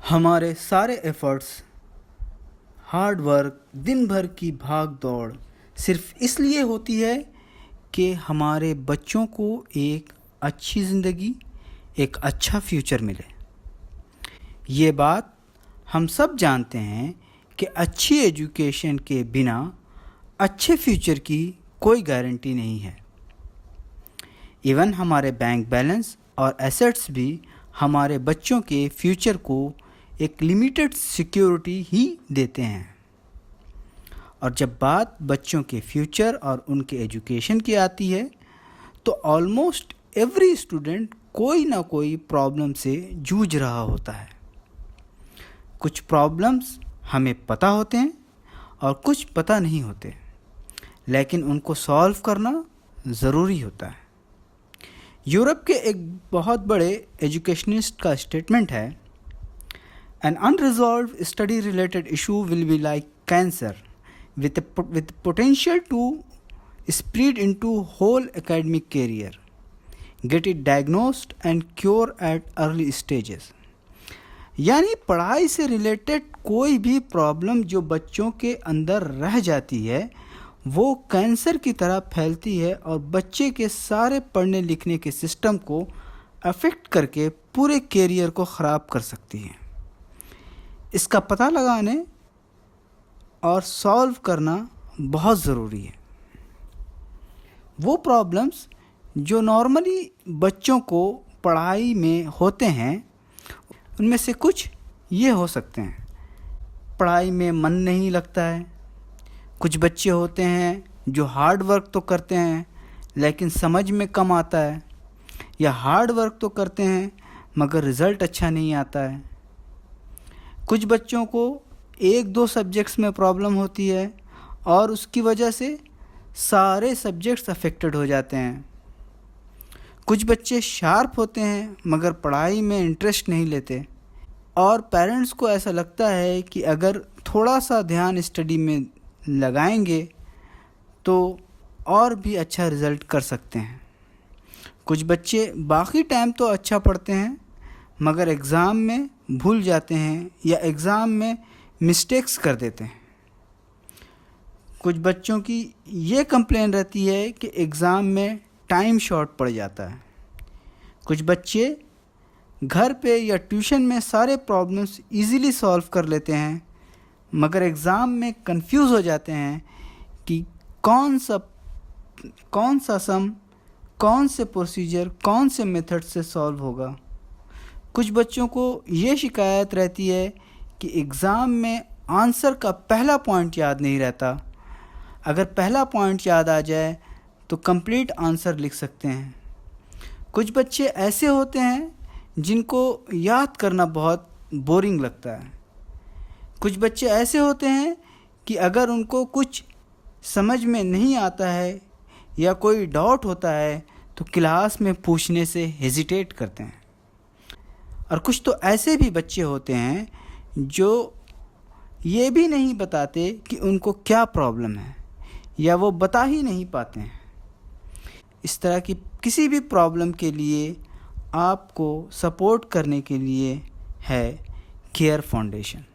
हमारे सारे efforts, hard work, दिन भर की भाग दौड़ सिर्फ इसलिए होती है कि हमारे बच्चों को एक अच्छी ज़िंदगी, एक अच्छा फ्यूचर मिले। ये बात हम सब जानते हैं कि अच्छी एजुकेशन के बिना अच्छे फ्यूचर की कोई गारंटी नहीं है। इवन हमारे बैंक बैलेंस और एसेट्स भी हमारे बच्चों के फ्यूचर को एक लिमिटेड सिक्योरिटी ही देते हैं। और जब बात बच्चों के फ्यूचर और उनके एजुकेशन की आती है तो ऑलमोस्ट एवरी स्टूडेंट कोई ना कोई प्रॉब्लम से जूझ रहा होता है। कुछ प्रॉब्लम्स हमें पता होते हैं और कुछ पता नहीं होते, लेकिन उनको सॉल्व करना ज़रूरी होता है। यूरोप के एक बहुत बड़े एजुकेशनिस्ट का स्टेटमेंट है, An unresolved study related issue will be like cancer with potential to spread into whole academic career. Get it diagnosed and cure at early stages. यानी पढ़ाई से रिलेटेड कोई भी प्रॉब्लम जो बच्चों के अंदर रह जाती है वो कैंसर की तरह फैलती है और बच्चे के सारे पढ़ने लिखने के सिस्टम को अफेक्ट करके पूरे कैरियर को ख़राब कर सकती है। इसका पता लगाने और सॉल्व करना बहुत ज़रूरी है। वो प्रॉब्लम्स जो नॉर्मली बच्चों को पढ़ाई में होते हैं उनमें से कुछ ये हो सकते हैं। पढ़ाई में मन नहीं लगता है। कुछ बच्चे होते हैं जो हार्ड वर्क तो करते हैं लेकिन समझ में कम आता है, या हार्ड वर्क तो करते हैं मगर रिज़ल्ट अच्छा नहीं आता है। कुछ बच्चों को एक दो सब्जेक्ट्स में प्रॉब्लम होती है और उसकी वजह से सारे सब्जेक्ट्स अफेक्टेड हो जाते हैं। कुछ बच्चे शार्प होते हैं मगर पढ़ाई में इंटरेस्ट नहीं लेते और पेरेंट्स को ऐसा लगता है कि अगर थोड़ा सा ध्यान स्टडी में लगाएंगे तो और भी अच्छा रिज़ल्ट कर सकते हैं। कुछ बच्चे बाकी टाइम तो अच्छा पढ़ते हैं मगर एग्ज़ाम में भूल जाते हैं या एग्ज़ाम में मिस्टेक्स कर देते हैं। कुछ बच्चों की ये कंप्लेन रहती है कि एग्ज़ाम में टाइम शॉर्ट पड़ जाता है। कुछ बच्चे घर पे या ट्यूशन में सारे प्रॉब्लम्स इजीली सॉल्व कर लेते हैं मगर एग्ज़ाम में कंफ्यूज हो जाते हैं कि कौन सा सम, कौन से प्रोसीजर, कौन से मेथड से सॉल्व होगा। कुछ बच्चों को ये शिकायत रहती है कि एग्ज़ाम में आंसर का पहला पॉइंट याद नहीं रहता। अगर पहला पॉइंट याद आ जाए तो कंप्लीट आंसर लिख सकते हैं। कुछ बच्चे ऐसे होते हैं जिनको याद करना बहुत बोरिंग लगता है। कुछ बच्चे ऐसे होते हैं कि अगर उनको कुछ समझ में नहीं आता है या कोई डाउट होता है तो क्लास में पूछने से हेजिटेट करते हैं। और कुछ तो ऐसे भी बच्चे होते हैं जो ये भी नहीं बताते कि उनको क्या प्रॉब्लम है या वो बता ही नहीं पाते हैं। इस तरह की किसी भी प्रॉब्लम के लिए आपको सपोर्ट करने के लिए है केयर फाउंडेशन।